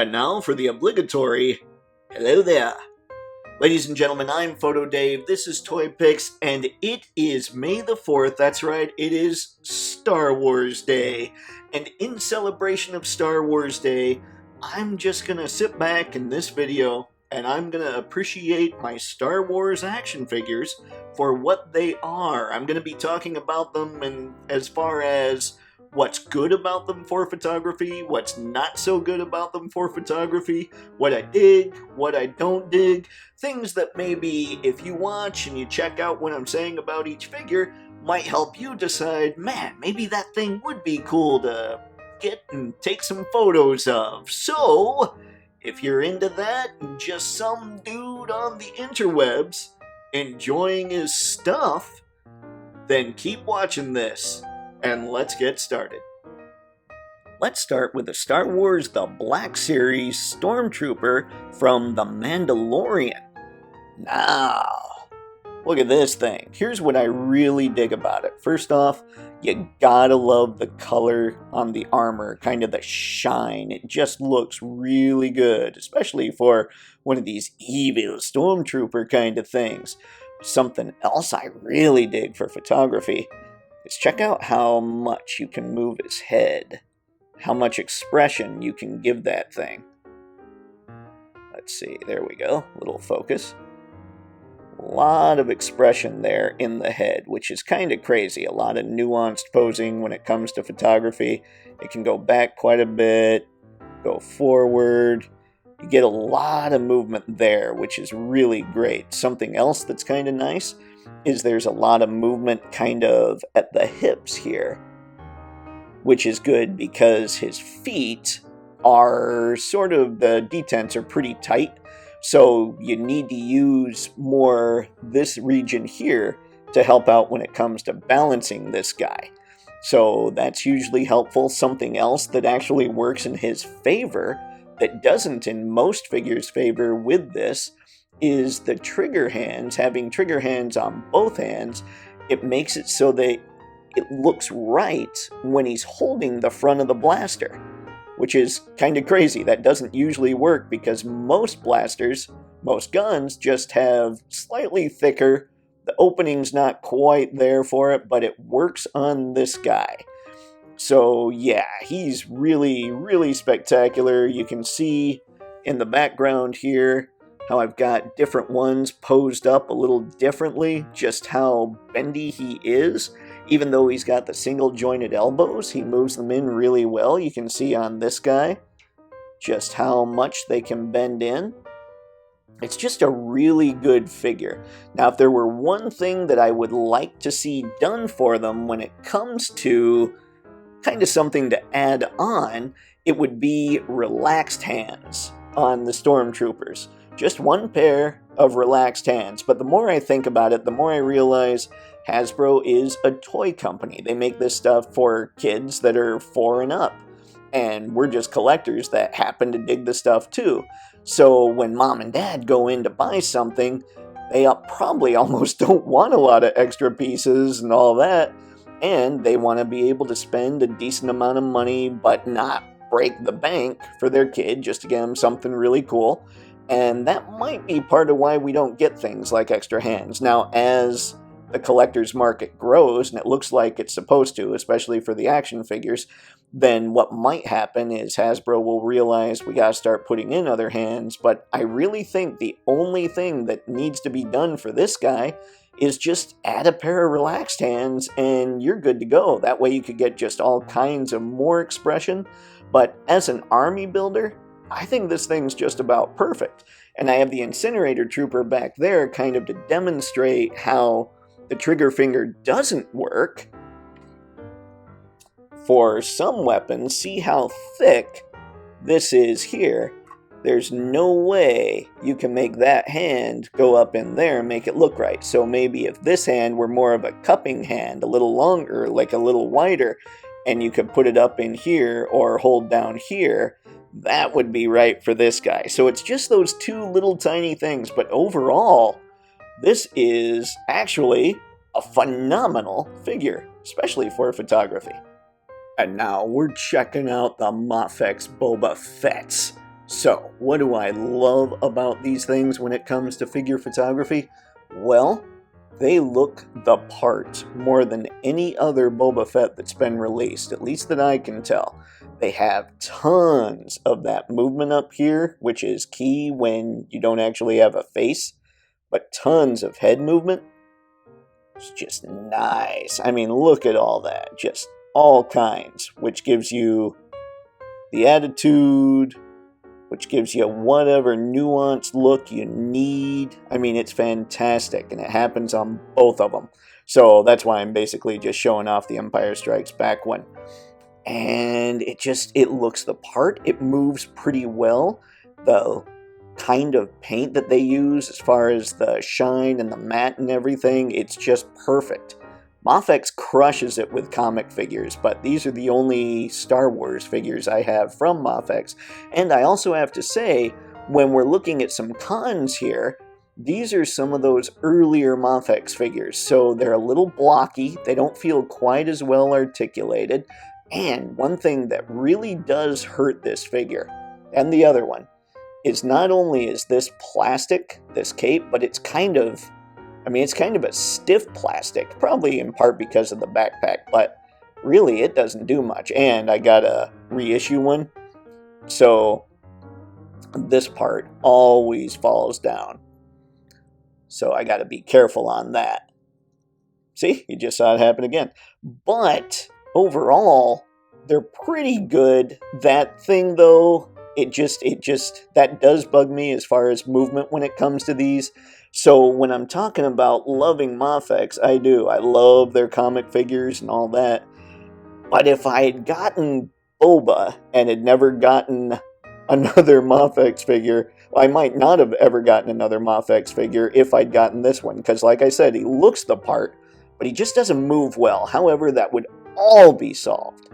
And now for the obligatory, hello there. Ladies and gentlemen, I'm Photo Dave, this is Toypixx, and it is May the 4th, that's right, it is Star Wars Day. And in celebration of Star Wars Day, I'm just gonna sit back in this video, and I'm gonna appreciate my Star Wars action figures for what they are. I'm gonna be talking about them and as far as what's good about them for photography, what's not so good about them for photography, what I dig, what I don't dig, things that maybe if you watch and you check out what I'm saying about each figure might help you decide, man, maybe that thing would be cool to get and take some photos of. So, if you're into that and just some dude on the interwebs enjoying his stuff, then keep watching this. And let's get started. Let's start with the Star Wars The Black Series Stormtrooper from The Mandalorian. Now, look at this thing. Here's what I really dig about it. First off, you gotta love the color on the armor, kind of the shine. It just looks really good, especially for one of these evil Stormtrooper kind of things. Something else I really dig for photography is check out how much you can move his head, how much expression you can give that thing. Let's see, there we go, little focus. A lot of expression there in the head, which is kind of crazy. A lot of nuanced posing when it comes to photography. It can go back quite a bit, go forward. You get a lot of movement there, which is really great. Something else that's kind of nice is there's a lot of movement kind of at the hips here, which is good because his feet are sort of, the detents are pretty tight, so you need to use more this region here to help out when it comes to balancing this guy. So that's usually helpful. Something else that actually works in his favor, that doesn't in most figures' favor with this, is the trigger hands. Having trigger hands on both hands, it makes it so that it looks right when he's holding the front of the blaster, which is kind of crazy. That doesn't usually work because most blasters, most guns, just have slightly thicker, the opening's not quite there for it, but it works on this guy. So yeah, he's really, really spectacular. You can see in the background here how I've got different ones posed up a little differently, just how bendy he is. Even though he's got the single jointed elbows, he moves them in really well. You can see on this guy just how much they can bend in. It's just a really good figure. Now, if there were one thing that I would like to see done for them when it comes to kind of something to add on, it would be relaxed hands on the Stormtroopers. Just one pair of relaxed hands. But the more I think about it, the more I realize Hasbro is a toy company. They make this stuff for kids that are 4 and up. And we're just collectors that happen to dig the stuff too. So when mom and dad go in to buy something, they probably almost don't want a lot of extra pieces and all that. And they want to be able to spend a decent amount of money but not break the bank for their kid, just to get them something really cool. And that might be part of why we don't get things like extra hands. Now, as the collector's market grows, and it looks like it's supposed to, especially for the action figures, then what might happen is Hasbro will realize we gotta start putting in other hands. But I really think the only thing that needs to be done for this guy is just add a pair of relaxed hands and you're good to go. That way you could get just all kinds of more expression. But as an army builder, I think this thing's just about perfect. And I have the Incinerator Trooper back there kind of to demonstrate how the trigger finger doesn't work. For some weapons, see how thick this is here. There's no way you can make that hand go up in there and make it look right. So maybe if this hand were more of a cupping hand, a little longer, like a little wider, and you could put it up in here or hold down here, that would be right for this guy. So it's just those two little tiny things, but overall, this is actually a phenomenal figure, especially for photography. And now we're checking out the Mafex Boba Fetts. So, what do I love about these things when it comes to figure photography? Well, they look the part more than any other Boba Fett that's been released, at least that I can tell. They have tons of that movement up here, which is key when you don't actually have a face, but tons of head movement. It's just nice. I mean, look at all that. Just all kinds, which gives you the attitude, which gives you whatever nuanced look you need. I mean, it's fantastic, and it happens on both of them. So that's why I'm basically just showing off the Empire Strikes Back one. And it looks the part. It moves pretty well. The kind of paint that they use as far as the shine and the matte and everything, it's just perfect. Mafex crushes it with comic figures, but these are the only Star Wars figures I have from Mafex. And I also have to say, when we're looking at some cons here, these are some of those earlier Mafex figures, so they're a little blocky, they don't feel quite as well articulated, and one thing that really does hurt this figure, and the other one, is not only is this plastic, this cape, but it's kind of a stiff plastic, probably in part because of the backpack, but really it doesn't do much. And I got a reissue one, so this part always falls down. So I got to be careful on that. See, you just saw it happen again. But overall, they're pretty good. That thing, though, that does bug me as far as movement when it comes to these. So when I'm talking about loving Mafex, I do. I love their comic figures and all that. But if I had gotten Boba and had never gotten another Mafex figure, I might not have ever gotten another Mafex figure if I'd gotten this one. Because like I said, he looks the part, but he just doesn't move well. However, that would all be solved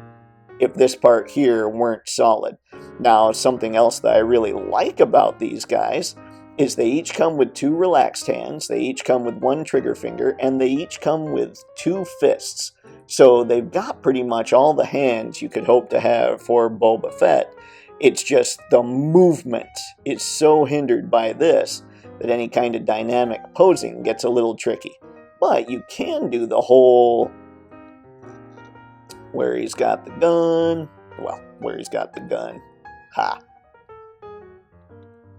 if this part here weren't solid. Now, something else that I really like about these guys is they each come with 2 relaxed hands, they each come with 1 trigger finger, and they each come with 2 fists. So they've got pretty much all the hands you could hope to have for Boba Fett. It's just the movement is so hindered by this that any kind of dynamic posing gets a little tricky. But you can do the whole where he's got the gun. Well, where he's got the gun. Ha.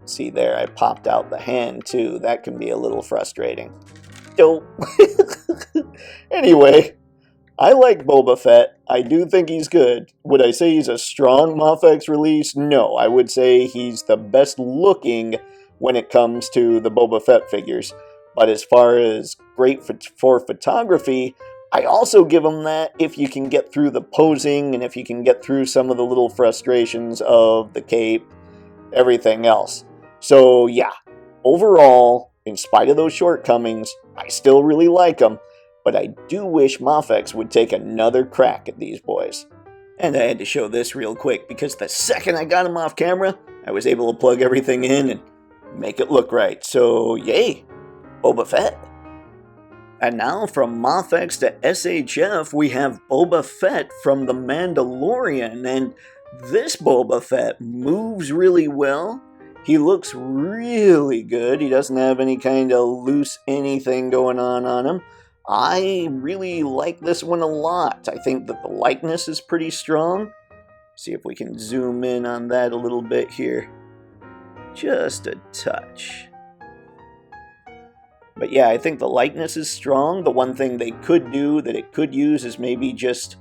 See there, I popped out the hand too. That can be a little frustrating. Dope. Anyway, I like Boba Fett. I do think he's good. Would I say he's a strong Mafex release? No, I would say he's the best looking when it comes to the Boba Fett figures. But as far as great for photography, I also give him that if you can get through the posing and if you can get through some of the little frustrations of the cape, everything else. So yeah, overall, in spite of those shortcomings, I still really like them, but I do wish Mafex would take another crack at these boys. And I had to show this real quick because the second I got him off camera, I was able to plug everything in and make it look right. So yay, Boba Fett. And now from Mafex to SHF, we have Boba Fett from The Mandalorian, and this Boba Fett moves really well. He looks really good. He doesn't have any kind of loose anything going on him. I really like this one a lot. I think that the likeness is pretty strong. See if we can zoom in on that a little bit here. Just a touch. But yeah, I think the likeness is strong. The one thing they could do that it could use is maybe just,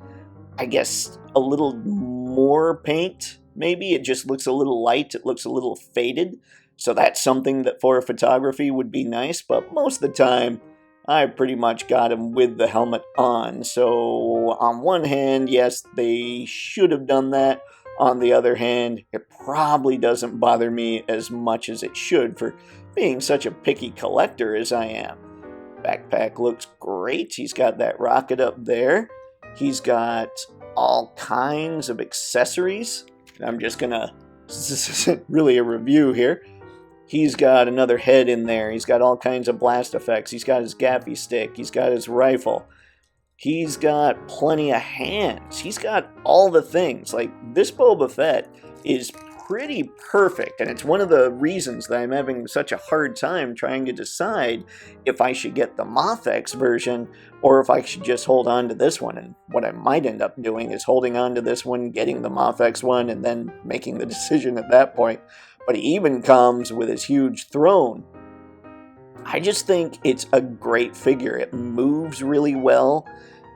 I guess, a little more paint. Maybe it just looks a little light. It looks a little faded. So that's something that for photography would be nice. But most of the time, I pretty much got him with the helmet on. So on one hand, yes, they should have done that. On the other hand, it probably doesn't bother me as much as it should for being such a picky collector as I am. Backpack looks great. He's got that rocket up there. He's got all kinds of accessories. I'm just gonna, this isn't really a review here. He's got another head in there. He's got all kinds of blast effects. He's got his gaffy stick. He's got his rifle. He's got plenty of hands. He's got all the things. Like, this Boba Fett is pretty perfect, and it's one of the reasons that I'm having such a hard time trying to decide if I should get the Mafex version or if I should just hold on to this one. And what I might end up doing is holding on to this one, getting the Mafex one, and then making the decision at that point. But he even comes with his huge throne. I just think it's a great figure. It moves really well.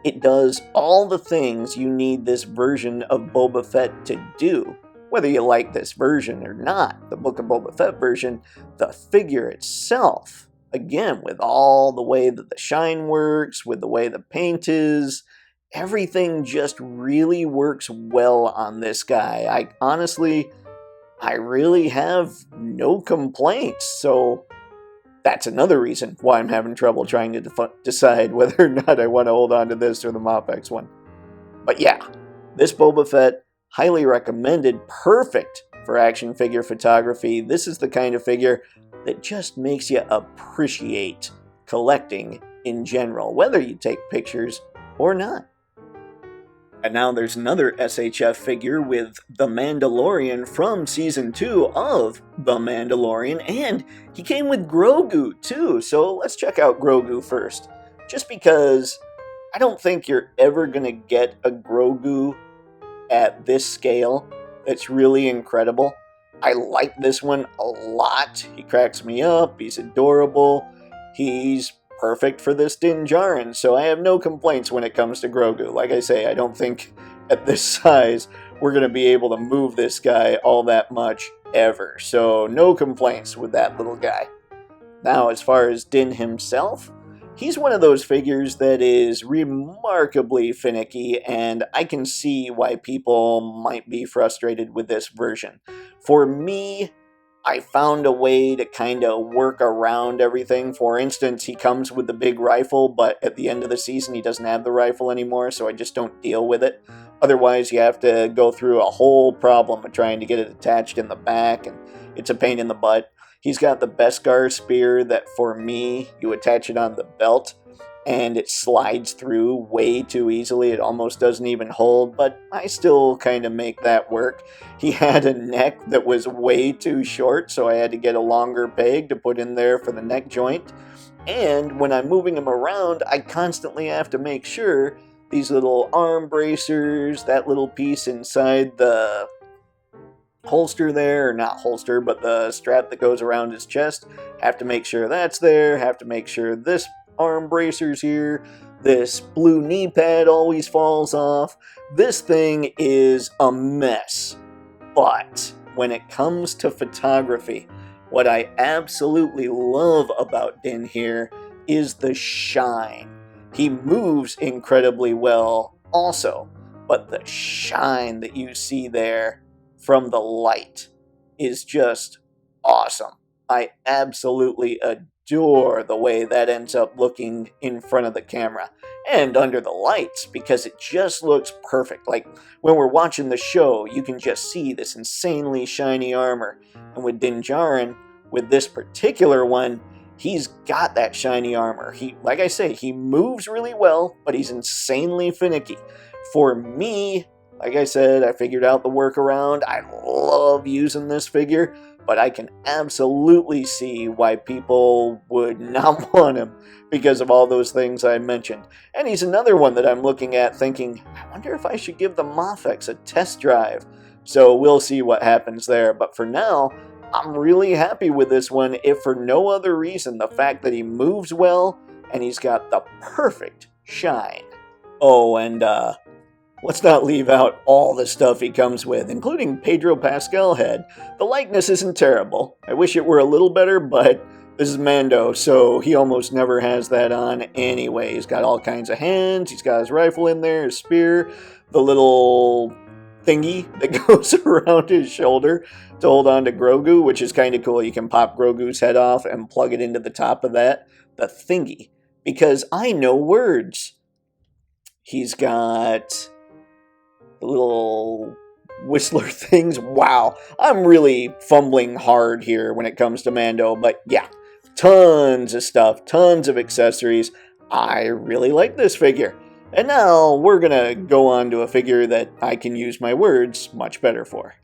It does all the things you need this version of Boba Fett to do. Whether you like this version or not, the Book of Boba Fett version, the figure itself, again, with all the way that the shine works, with the way the paint is, everything just really works well on this guy. I really have no complaints, so that's another reason why I'm having trouble trying to decide whether or not I want to hold on to this or the Mafex one. But yeah, this Boba Fett, highly recommended, perfect for action figure photography. This is the kind of figure that just makes you appreciate collecting in general, whether you take pictures or not. And now there's another SHF figure with The Mandalorian from Season 2 of The Mandalorian, and he came with Grogu too, so let's check out Grogu first. Just because I don't think you're ever going to get a Grogu at this scale that's really incredible. I like this one a lot. He cracks me up, he's adorable, he's perfect for this Din Djarin, so I have no complaints when it comes to Grogu. Like I say, I don't think at this size we're going to be able to move this guy all that much ever, so no complaints with that little guy. Now, as far as Din himself, he's one of those figures that is remarkably finicky, and I can see why people might be frustrated with this version. For me, I found a way to kind of work around everything. For instance, he comes with the big rifle, but at the end of the season he doesn't have the rifle anymore, so I just don't deal with it. Otherwise, you have to go through a whole problem of trying to get it attached in the back, and it's a pain in the butt. He's got the Beskar spear that, for me, you attach it on the belt, and it slides through way too easily. It almost doesn't even hold, but I still kind of make that work. He had a neck that was way too short, so I had to get a longer peg to put in there for the neck joint. And when I'm moving him around, I constantly have to make sure these little arm bracers, that little piece inside the holster there, or not holster, but the strap that goes around his chest, have to make sure that's there, have to make sure this arm bracers here, this blue knee pad always falls off. This thing is a mess. But when it comes to photography, what I absolutely love about Din here is the shine. He moves incredibly well also, but the shine that you see there from the light is just awesome. I absolutely adore the way that ends up looking in front of the camera and under the lights, because it just looks perfect. Like when we're watching the show, you can just see this insanely shiny armor. And with Din Djarin, with this particular one, he's got that shiny armor. Like I say, he moves really well, but he's insanely finicky. For me, like I said, I figured out the workaround. I love using this figure, but I can absolutely see why people would not want him because of all those things I mentioned. And he's another one that I'm looking at thinking, I wonder if I should give the Mafex a test drive. So we'll see what happens there. But for now, I'm really happy with this one, if for no other reason, the fact that he moves well and he's got the perfect shine. Oh, and let's not leave out all the stuff he comes with, including Pedro Pascal head. The likeness isn't terrible. I wish it were a little better, but this is Mando, so he almost never has that on anyway. He's got all kinds of hands, he's got his rifle in there, his spear, the little thingy that goes around his shoulder to hold on to Grogu, which is kind of cool. You can pop Grogu's head off and plug it into the top of that, the thingy, because I know words. He's got the little whistler things. Wow, I'm really fumbling hard here when it comes to Mando, but yeah, tons of stuff, tons of accessories. I really like this figure. And now we're gonna go on to a figure that I can use my words much better for.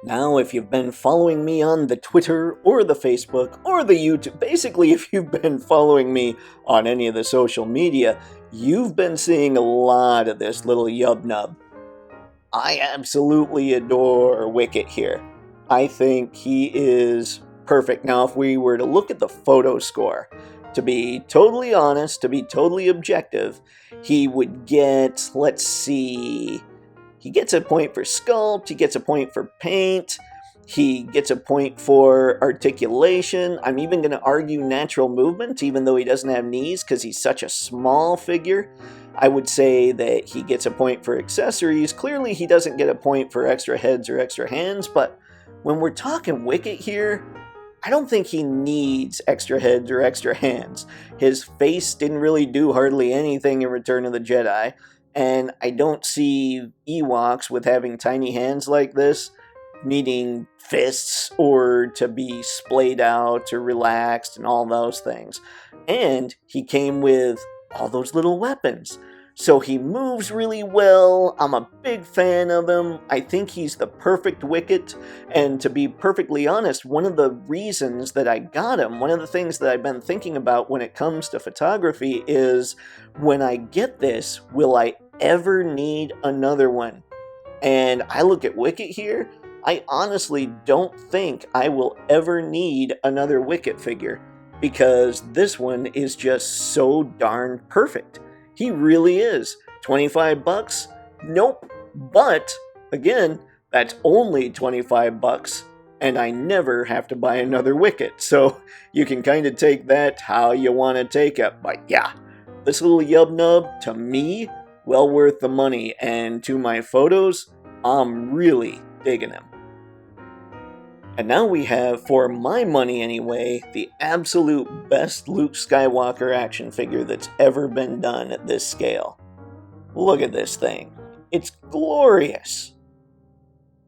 Now, if you've been following me on the Twitter or the Facebook or the YouTube, basically if you've been following me on any of the social media, you've been seeing a lot of this little yub-nub. I absolutely adore Wicket here. I think he is perfect. Now, if we were to look at the photo score, to be totally honest, to be totally objective, he would get, let's see, he gets a point for sculpt, he gets a point for paint, he gets a point for articulation. I'm even going to argue natural movement, even though he doesn't have knees because he's such a small figure. I would say that he gets a point for accessories. Clearly, he doesn't get a point for extra heads or extra hands, but when we're talking Wicket here, I don't think he needs extra heads or extra hands. His face didn't really do hardly anything in Return of the Jedi, and I don't see Ewoks with having tiny hands like this needing fists or to be splayed out or relaxed and all those things. And he came with all those little weapons. So he moves really well. I'm a big fan of him. I think he's the perfect Wicket. And to be perfectly honest, one of the reasons that I got him, one of the things that I've been thinking about when it comes to photography is, when I get this, will I ever need another one? And I look at Wicket here, I honestly don't think I will ever need another Wicket figure, because this one is just so darn perfect. He really is. 25 bucks? Nope. But, again, that's only 25 bucks, and I never have to buy another Wicket. So you can kind of take that how you want to take it. But yeah, this little yub-nub, to me, well worth the money. And to my photos, I'm really digging him. And now we have, for my money anyway, the absolute best Luke Skywalker action figure that's ever been done at this scale. Look at this thing. It's glorious.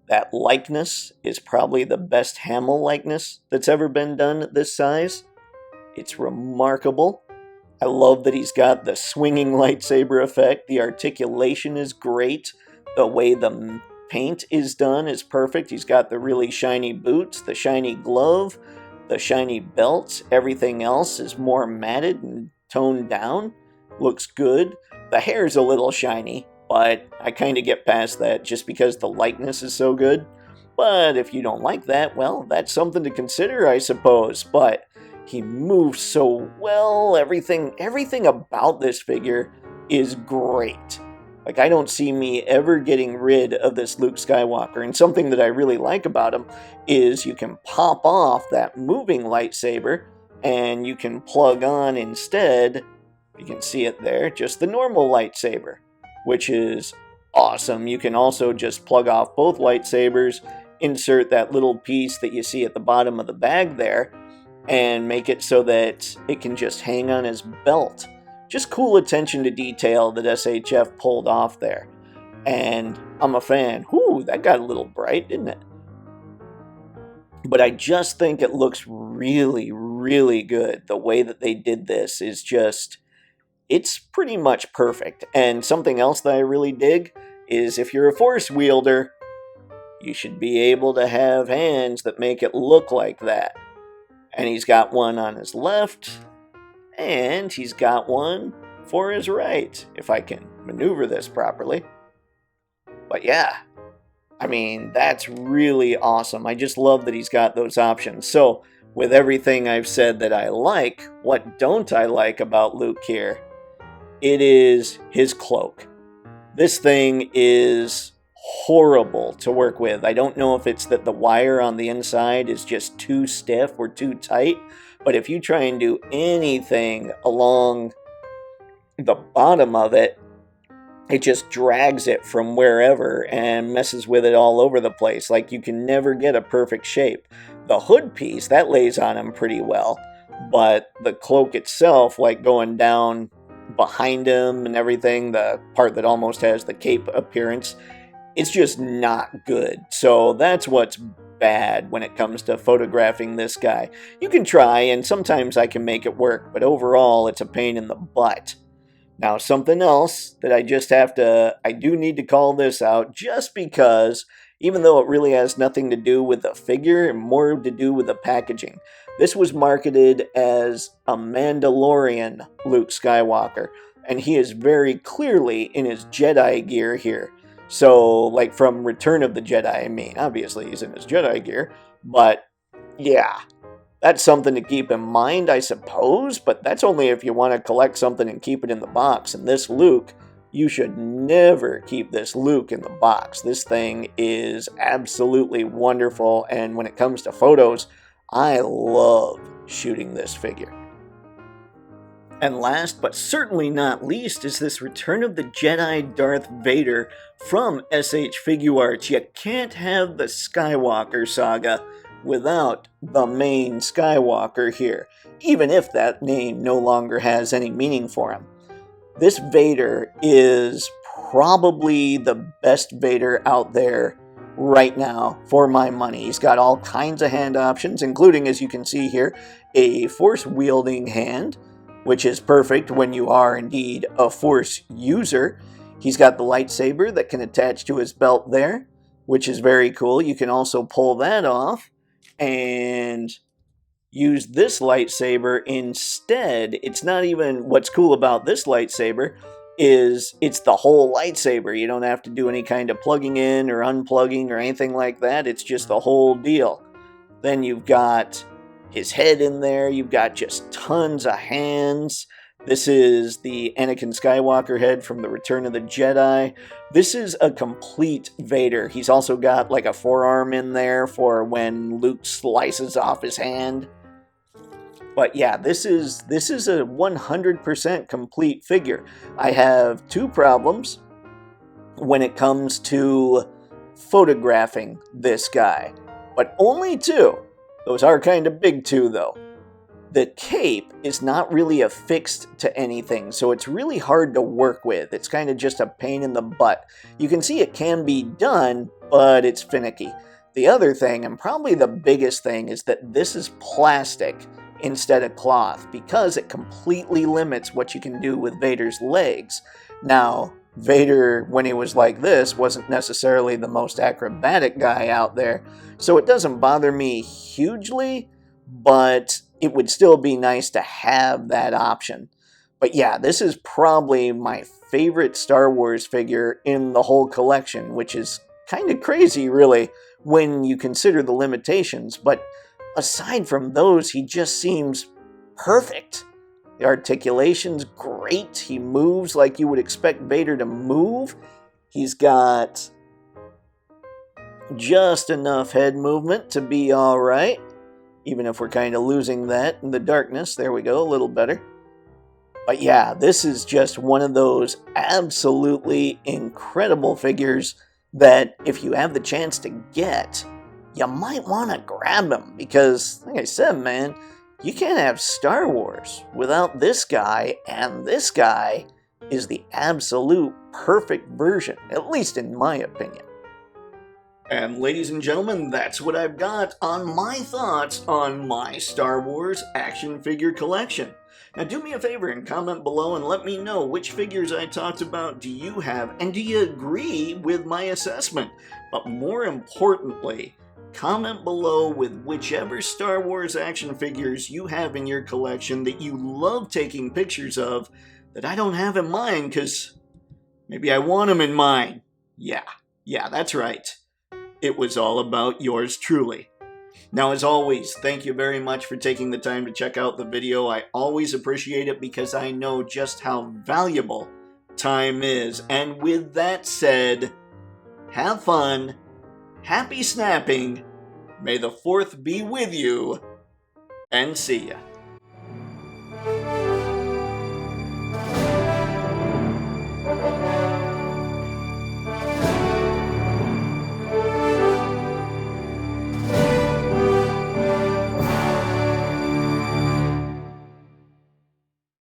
That likeness is probably the best Hamill likeness that's ever been done at this size. It's remarkable. I love that he's got the swinging lightsaber effect. The articulation is great. The way the paint is done is perfect. He's got the really shiny boots, the shiny glove, the shiny belt. Everything else is more matted and toned down. Looks good. The hair's a little shiny, but I kind of get past that just because the likeness is so good. But if you don't like that, well, that's something to consider, I suppose. But he moves so well. Everything about this figure is great. Like, I don't see me ever getting rid of this Luke Skywalker. And something that I really like about him is you can pop off that moving lightsaber and you can plug on instead, you can see it there, just the normal lightsaber, which is awesome. You can also just plug off both lightsabers, insert that little piece that you see at the bottom of the bag there, and make it so that it can just hang on his belt. Just cool attention to detail that SHF pulled off there. And I'm a fan. Whew, that got a little bright, didn't it? But I just think it looks really, really good. The way that they did this is just, it's pretty much perfect. And something else that I really dig is, if you're a Force wielder, you should be able to have hands that make it look like that. And he's got one on his left, and he's got one for his right, if I can maneuver this properly. But yeah, I mean, that's really awesome. I just love that he's got those options. So, with everything I've said that I like, what don't I like about Luke here? It is his cloak. This thing is horrible to work with. I don't know if it's that the wire on the inside is just too stiff or too tight, but if you try and do anything along the bottom of it, it just drags it from wherever and messes with it all over the place. Like, you can never get a perfect shape. The hood piece, that lays on him pretty well, but the cloak itself, like going down behind him and everything, the part that almost has the cape appearance, it's just not good. So that's what's bad when it comes to photographing this guy. You can try, and sometimes I can make it work, but overall it's a pain in the butt. Now, something else that I do need to call this out, just because even though it really has nothing to do with the figure and more to do with the packaging. This was marketed as a Mandalorian Luke Skywalker, and he is very clearly in his Jedi gear here. So, like from Return of the Jedi, I mean, obviously he's in his Jedi gear, but yeah, that's something to keep in mind, I suppose, but that's only if you want to collect something and keep it in the box. And this Luke, you should never keep this Luke in the box. This thing is absolutely wonderful, and when it comes to photos, I love shooting this figure. And last, but certainly not least, is this Return of the Jedi Darth Vader from SH Figuarts. You can't have the Skywalker saga without the main Skywalker here, even if that name no longer has any meaning for him. This Vader is probably the best Vader out there right now for my money. He's got all kinds of hand options, including, as you can see here, a Force-wielding hand, which is perfect when you are indeed a Force user. He's got the lightsaber that can attach to his belt there, which is very cool. You can also pull that off and use this lightsaber instead. It's not even, what's cool about this lightsaber is it's the whole lightsaber. You don't have to do any kind of plugging in or unplugging or anything like that. It's just the whole deal. Then you've got his head in there. You've got just tons of hands. This is the Anakin Skywalker head from the Return of the Jedi. This is a complete Vader. He's also got like a forearm in there for when Luke slices off his hand. But yeah, this is a 100% complete figure. I have two problems when it comes to photographing this guy, but only two. Those are kind of big two, though. The cape is not really affixed to anything, so it's really hard to work with. It's kind of just a pain in the butt. You can see it can be done, but it's finicky. The other thing, and probably the biggest thing, is that this is plastic instead of cloth, because it completely limits what you can do with Vader's legs. Now, Vader, when he was like this, wasn't necessarily the most acrobatic guy out there, so it doesn't bother me hugely, but it would still be nice to have that option. But yeah, this is probably my favorite Star Wars figure in the whole collection, which is kind of crazy, really, when you consider the limitations. But aside from those, he just seems perfect. The articulation's great. He moves like you would expect Vader to move. He's got just enough head movement to be all right, even if we're kind of losing that in the darkness. There we go, a little better. But yeah, this is just one of those absolutely incredible figures that if you have the chance to get, you might want to grab him, because, like I said, man, you can't have Star Wars without this guy, and this guy is the absolute perfect version, at least in my opinion. And ladies and gentlemen, that's what I've got on my thoughts on my Star Wars action figure collection. Now do me a favor and comment below and let me know which figures I talked about do you have, and do you agree with my assessment? But more importantly, comment below with whichever Star Wars action figures you have in your collection that you love taking pictures of that I don't have in mine, because maybe I want them in mine. Yeah, that's right. It was all about yours truly. Now, as always, thank you very much for taking the time to check out the video. I always appreciate it because I know just how valuable time is. And with that said, have fun, happy snapping, may the 4th be with you, and see ya.